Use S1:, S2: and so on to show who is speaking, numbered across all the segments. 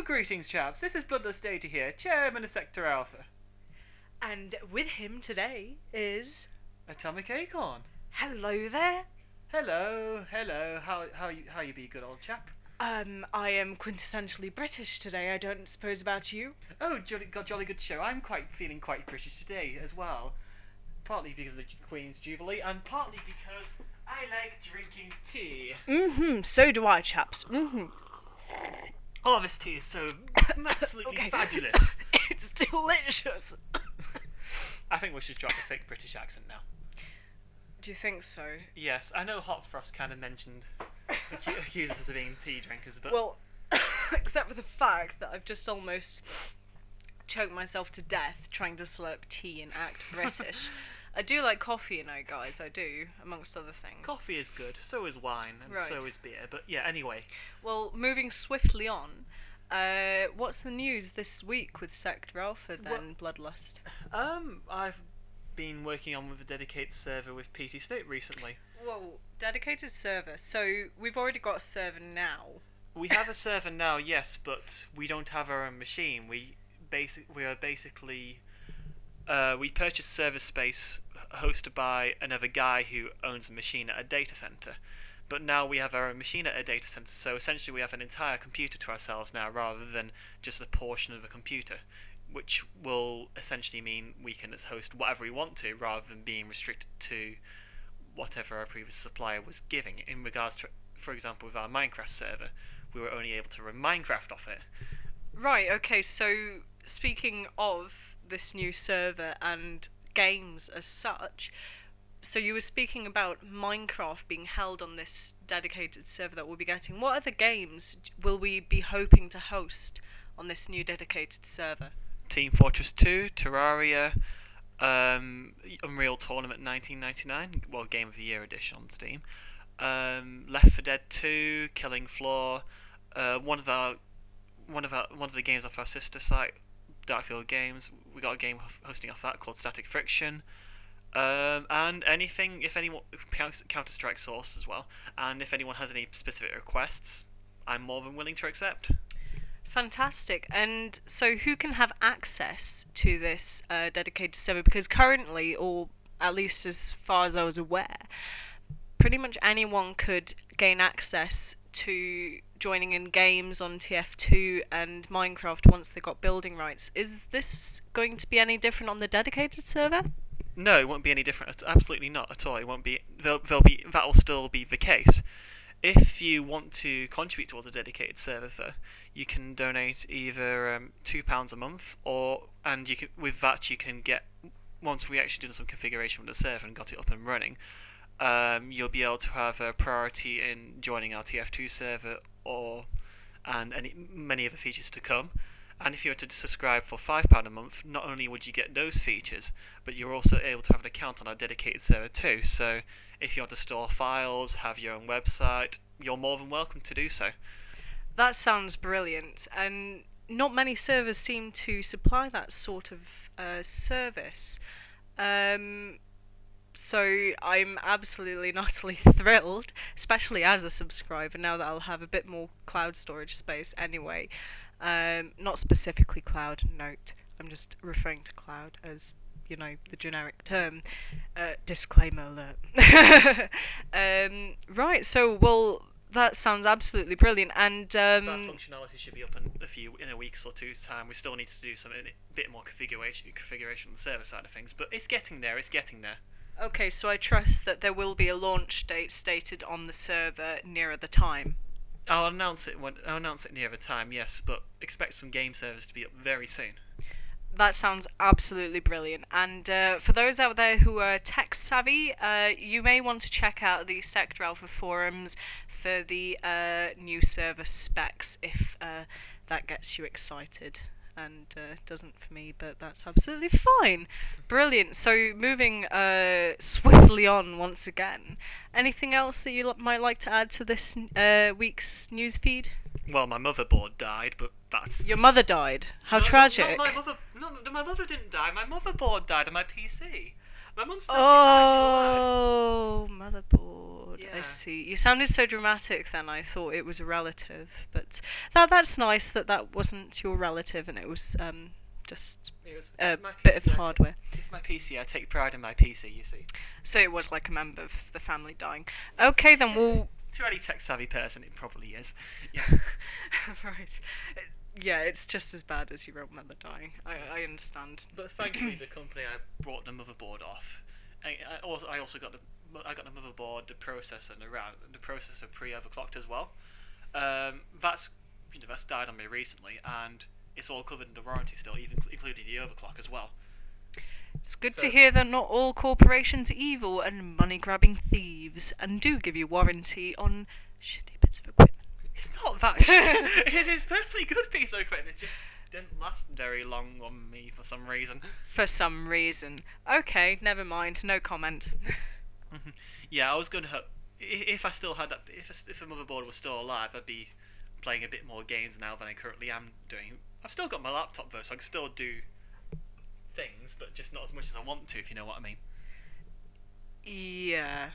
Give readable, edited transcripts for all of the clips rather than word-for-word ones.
S1: greetings, chaps. This is Bloodlust80 here, chairman of Sector Alpha.
S2: And with him today is...
S1: AtomicAcorn.
S2: Hello there.
S1: Hello. How you be, good old chap?
S2: I am quintessentially British today, I don't suppose about you.
S1: Oh, jolly good show. I'm feeling quite British today as well. Partly because of the Queen's Jubilee, and partly because I like drinking tea.
S2: So do I, chaps.
S1: Oh, this tea is so absolutely fabulous.
S2: It's delicious.
S1: I think we should drop a fake British accent now.
S2: Do you think so?
S1: Yes, I know Hot Frost kind of accused us of being tea drinkers, but...
S2: Well, except for the fact that I've just almost choked myself to death trying to slurp tea and act British. I do like coffee, you know, guys, I do, amongst other things.
S1: Coffee is good, so is wine, and so is beer, but yeah, anyway.
S2: Well, moving swiftly on, what's the news this week with Sector Alpha then, Bloodlust?
S1: I've been working on with a dedicated server with PT State recently.
S2: Whoa, dedicated server, so we've already got a server now.
S1: We have a server now, yes, but we don't have our own machine. We purchased server space hosted by another guy who owns a machine at a data center. But now we have our own machine at a data center, so essentially we have an entire computer to ourselves now rather than just a portion of a computer, which will essentially mean we can just host whatever we want to rather than being restricted to whatever our previous supplier was giving. In regards to, for example, with our Minecraft server, we were only able to run Minecraft off it.
S2: Right, okay, so speaking of this new server and games as such, so you were speaking about Minecraft being held on this dedicated server that we'll be getting. What other games will we be hoping to host on this new dedicated server?
S1: Team Fortress 2, Terraria, Unreal Tournament 1999, well, Game of the Year edition on Steam, Left 4 Dead 2, Killing Floor, one of the games off our sister site, Darkfield Games. We got a game hosting off that called Static Friction, and anything, if anyone, Counter-Strike Source as well, and if anyone has any specific requests, I'm more than willing to accept.
S2: Fantastic. And so who can have access to this dedicated server? Because currently, or at least as far as I was aware, pretty much anyone could gain access to joining in games on TF2 and Minecraft once they got building rights. Is this going to be any different on the dedicated server?
S1: No, it won't be any different. Absolutely not at all. It won't be. That'll still be the case. If you want to contribute towards a dedicated server, you can donate either £2 a month, and you can, with that you can get, once we actually did some configuration with the server and got it up and running, you'll be able to have a priority in joining our TF2 server and many other features to come. And if you were to subscribe for £5 a month, not only would you get those features, but you're also able to have an account on our dedicated server too. So if you want to store files, have your own website, you're more than welcome to do so.
S2: That sounds brilliant, and not many servers seem to supply that sort of service. So I'm absolutely and utterly thrilled, especially as a subscriber, now that I'll have a bit more cloud storage space anyway. Not specifically cloud, note. I'm just referring to cloud as, you know, the generic term. Disclaimer alert. Right, so, well, that sounds absolutely brilliant, and
S1: that functionality should be up in a week's or two's time. We still need to do a bit more configuration on the server side of things, but it's getting there.
S2: Okay, so I trust that there will be a launch date stated on the server nearer the time.
S1: I'll announce it near the time, yes, but expect some game servers to be up very soon.
S2: That sounds absolutely brilliant. And for those out there who are tech savvy, you may want to check out the Sector Alpha forums for the new server specs if that gets you excited. And doesn't for me, but that's absolutely fine. Brilliant. So moving swiftly on once again. Anything else that you might like to add to this week's news feed?
S1: Well, my motherboard died, but that's...
S2: Your mother died? How tragic.
S1: My mother didn't die. My motherboard died on my PC. My mum's
S2: Oh, motherboard.
S1: Yeah,
S2: I
S1: Yeah.
S2: see. You sounded so dramatic then. I thought it was a relative, but that's nice that that wasn't your relative and it was just a
S1: It's my
S2: bit of
S1: PC.
S2: hardware.
S1: It's my PC. I take pride in my PC. You see.
S2: So it was like a member of the family dying. Okay, then we'll.
S1: To any tech savvy person, it probably is. Yeah.
S2: Right. Yeah, it's just as bad as your own mother dying. I understand.
S1: But thankfully, the company I brought the motherboard off. I also got the motherboard, the processor, and the processor pre-overclocked as well. That's that's died on me recently, and it's all covered in the warranty still, even including the overclock as well.
S2: It's good
S1: So
S2: to hear that not all corporations are evil and money-grabbing thieves, and do give you warranty on shitty bits of equipment.
S1: it's not that shit. It is a perfectly good piece of equipment. It just didn't last very long on me for some reason.
S2: For some reason. Okay, never mind. No comment.
S1: Yeah, I was gonna. If I still had that, if the motherboard was still alive, I'd be playing a bit more games now than I currently am doing. I've still got my laptop though, so I can still do things, but just not as much as I want to, if you know what I mean.
S2: Yeah,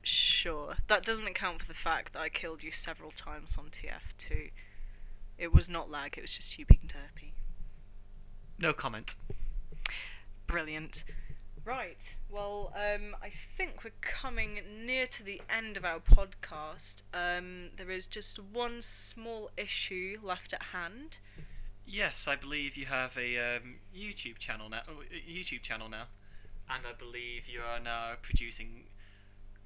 S2: sure. That doesn't account for the fact that I killed you several times on TF2. It was not lag, it was just you being derpy.
S1: No comment.
S2: Brilliant. Right, well, I think we're coming near to the end of our podcast. There is just one small issue left at hand.
S1: Yes, I believe you have a YouTube channel now. And I believe you are now producing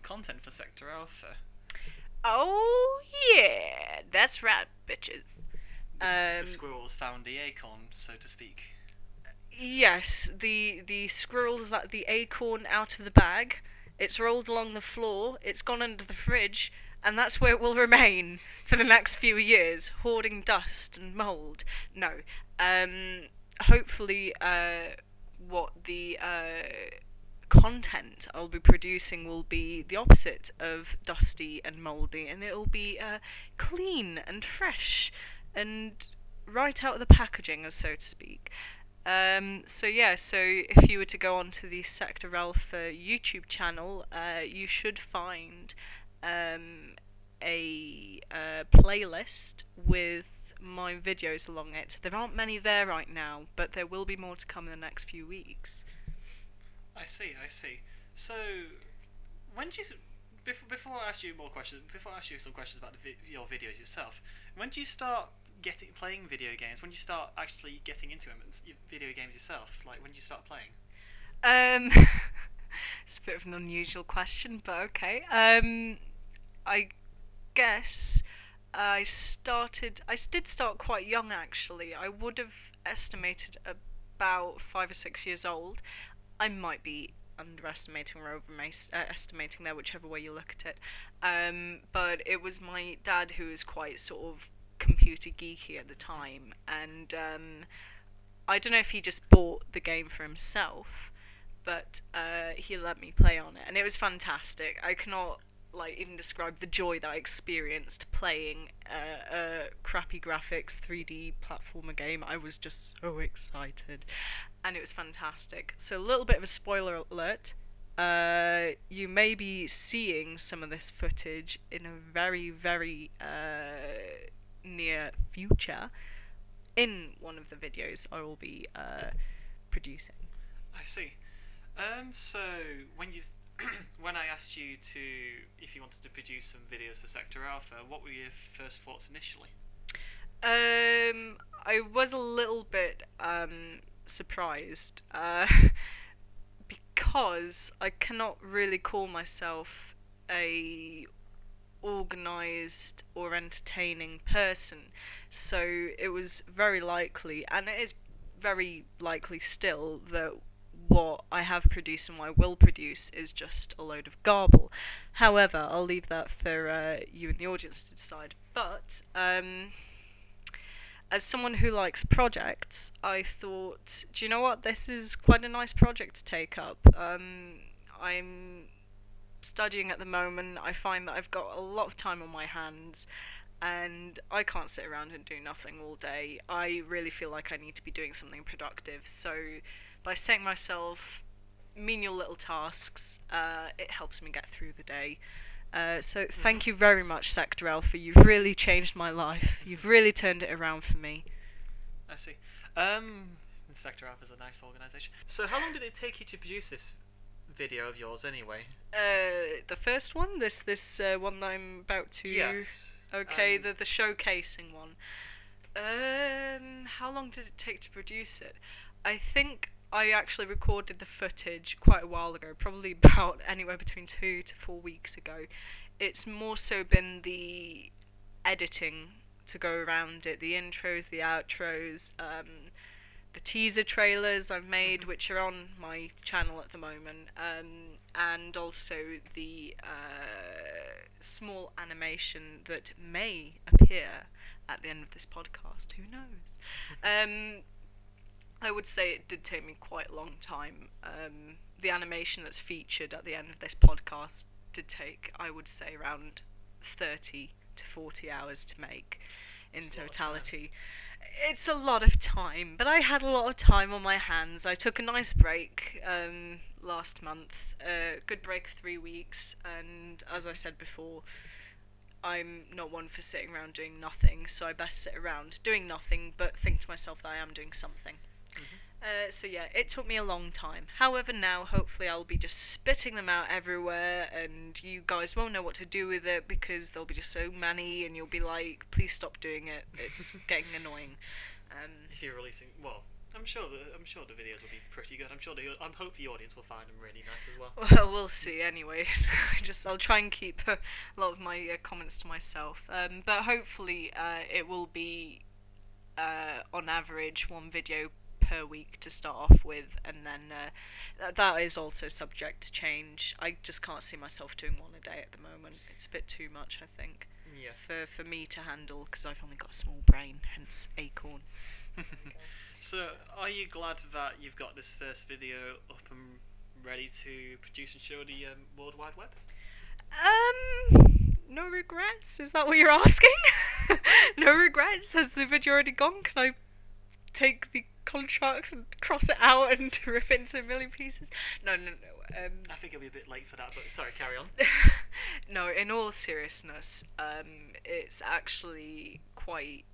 S1: content for Sector Alpha.
S2: Oh, yeah, that's right, bitches.
S1: The squirrels found the acorn, so to speak.
S2: Yes, the squirrel's let the acorn out of the bag. It's rolled along the floor. It's gone under the fridge, and that's where it will remain for the next few years, hoarding dust and mold. No, hopefully, what the content I'll be producing will be the opposite of dusty and moldy, and it'll be clean and fresh and right out of the packaging, so to speak. So yeah, so if you were to go onto the Sector Alpha YouTube channel, you should find a playlist with my videos along it. There aren't many there right now, but there will be more to come in the next few weeks.
S1: I see. So, when do you before I ask you more questions, before I ask you some questions about your videos yourself, when do you start playing video games? When do you start actually getting into video games yourself? Like when do you start playing?
S2: Um, it's a bit of an unusual question, but okay. I guess I did start quite young actually. I would have estimated about 5 or 6 years old. I might be underestimating or overestimating there, whichever way you look at it. But it was my dad who was quite sort of computer geeky at the time, and I don't know if he just bought the game for himself, but he let me play on it, and it was fantastic. I cannot like even describe the joy that I experienced playing a crappy graphics 3D platformer game. I was just so excited, and it was fantastic. So a little bit of a spoiler alert. You may be seeing some of this footage in a very, very near future in one of the videos I will be producing.
S1: I see. So when you when I asked you to if you wanted to produce some videos for Sector Alpha, what were your first thoughts initially?
S2: I was a little bit surprised because I cannot really call myself a organized or entertaining person. So it was very likely, and it is very likely still, that what I have produced and what I will produce is just a load of garble. However, I'll leave that for you and the audience to decide. But as someone who likes projects, I thought, do you know what? This is quite a nice project to take up. I'm studying at the moment. I find that I've got a lot of time on my hands, and I can't sit around and do nothing all day. I really feel like I need to be doing something productive. So by setting myself menial little tasks, it helps me get through the day. So thank you very much, Sector Alpha. You've really changed my life. You've really turned it around for me.
S1: I see. Sector Alpha is a nice organisation. So how long did it take you to produce this video of yours anyway?
S2: The first one, this one that I'm about to.
S1: Yes.
S2: Okay, the showcasing one. How long did it take to produce it? I think I actually recorded the footage quite a while ago, probably about anywhere between 2 to 4 weeks ago. It's more so been the editing to go around it, the intros, the outros, the teaser trailers I've made, which are on my channel at the moment, and also the small animation that may appear at the end of this podcast. Who knows? I would say it did take me quite a long time. The animation that's featured at the end of this podcast did take, I would say, around 30 to 40 hours to make in totality. It's a lot of time, but I had a lot of time on my hands. I took a nice break last month, a good break of 3 weeks, and as I said before, I'm not one for sitting around doing nothing, so I best sit around doing nothing, but think to myself that I am doing something. So yeah, it took me a long time. However, now hopefully I'll be just spitting them out everywhere, and you guys won't know what to do with it because there'll be just so many, and you'll be like, please stop doing it. It's getting annoying.
S1: If you're releasing, well, I'm sure the videos will be pretty good. I hope the audience will find them really nice as well.
S2: Well, we'll see. Anyways, I'll try and keep a lot of my comments to myself. But hopefully, it will be on average one video per week to start off with, and then that is also subject to change. I just can't see myself doing one a day at the moment. It's a bit too much, I think, for me to handle, because I've only got a small brain, hence Acorn.
S1: So, are you glad that you've got this first video up and ready to produce and show the World Wide Web?
S2: No regrets? Is that what you're asking? No regrets? Has the video already gone? Can I take the contract and cross it out and rip it into a million pieces? No.
S1: I think it'll be a bit late for that, but sorry, carry on.
S2: No, in all seriousness, it's actually quite.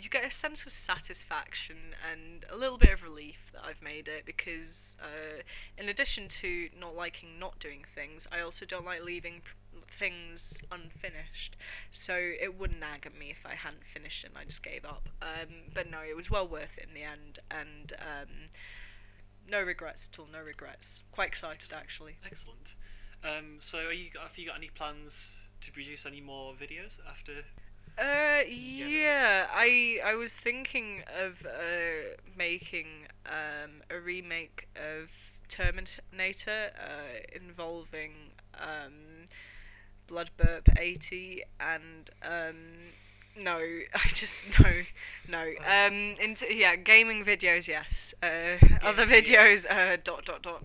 S2: You get a sense of satisfaction and a little bit of relief that I've made it, because in addition to not liking not doing things, I also don't like leaving things unfinished, so it wouldn't nag at me if I hadn't finished it and I just gave up. But no, it was well worth it in the end, and no regrets at all, no regrets. Quite excited, actually.
S1: Excellent. So have you got any plans to produce any more videos after?
S2: Yeah, I was thinking of making a remake of Terminator involving Bloodlust80 and no, I just no. Gaming videos, yes. Other videos,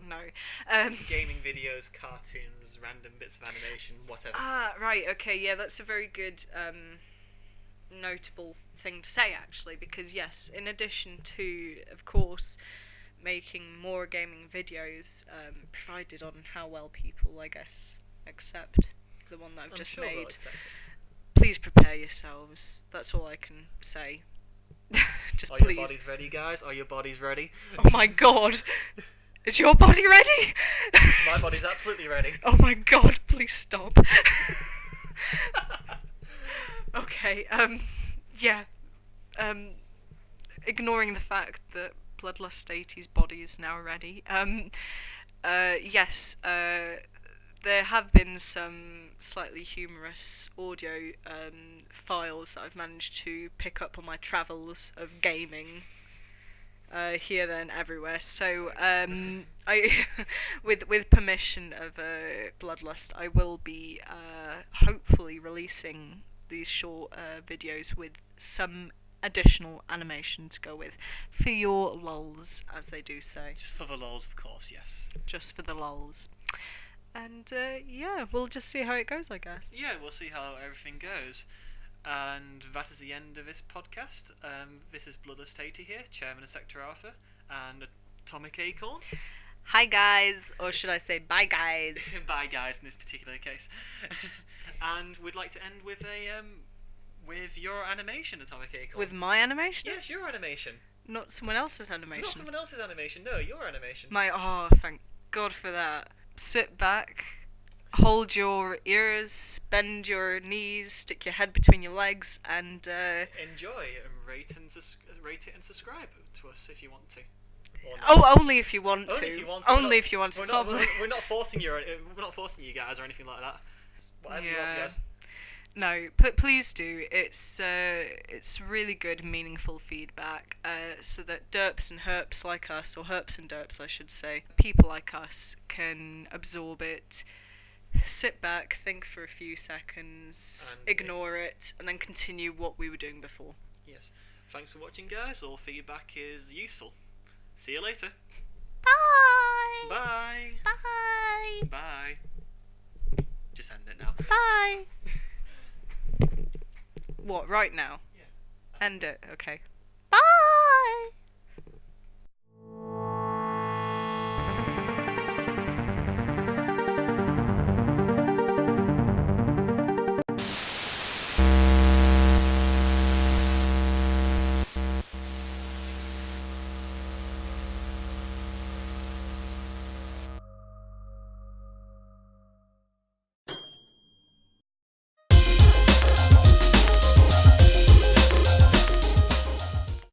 S2: no.
S1: Gaming videos, cartoons, random bits of animation, whatever.
S2: Right, okay, yeah, that's a very good notable thing to say, actually, because yes, in addition to, of course, making more gaming videos, provided on how well people, I guess, accept the one that I've just made. Please prepare yourselves. That's all I can say. Just
S1: Are
S2: please.
S1: your bodies ready, guys? Are your bodies ready?
S2: Oh my god. Is your body ready?
S1: My body's absolutely ready.
S2: Oh my god, please stop. Okay, yeah. Ignoring the fact that Bloodlust80's body is now ready. Yes, there have been some slightly humorous audio files that I've managed to pick up on my travels of gaming here, there, and everywhere. So, I, with permission of Bloodlust, I will be hopefully releasing these short videos with some additional animation to go with, for your lols, as they do say.
S1: Just for the lols, of course, yes.
S2: Just for the lols. And yeah, we'll just see how it goes, I guess.
S1: Yeah, we'll see how everything goes. And that is the end of this podcast. This is Bloodlust80 here, Chairman of Sector Alpha, and AtomicAcorn.
S2: Hi guys, or should I say bye guys?
S1: Bye, guys, in this particular case. And we'd like to end with with your animation, Atomic Acorn.
S2: With my animation?
S1: Yes, your animation.
S2: Not someone else's animation.
S1: Not someone else's animation. No, your animation.
S2: Thank God for that. Sit back, hold your ears, bend your knees, stick your head between your legs, and
S1: Enjoy and rate it and subscribe to us if you want to.
S2: only if you want to.
S1: Only if you want to.
S2: Only if you want to.
S1: We're not forcing you. We're not forcing you guys or anything like that. Whatever you want, guys.
S2: No, please do. It's really good, meaningful feedback, so that derps and herps like us, or herps and derps, I should say, people like us can absorb it, sit back, think for a few seconds,
S1: And
S2: ignore it, and then continue what we were doing before.
S1: Yes. Thanks for watching, guys. All feedback is useful. See you later.
S2: Bye.
S1: Bye.
S2: Bye.
S1: Bye. Just end it now.
S2: Bye. What, right now?
S1: Yeah.
S2: End it, okay. Bye.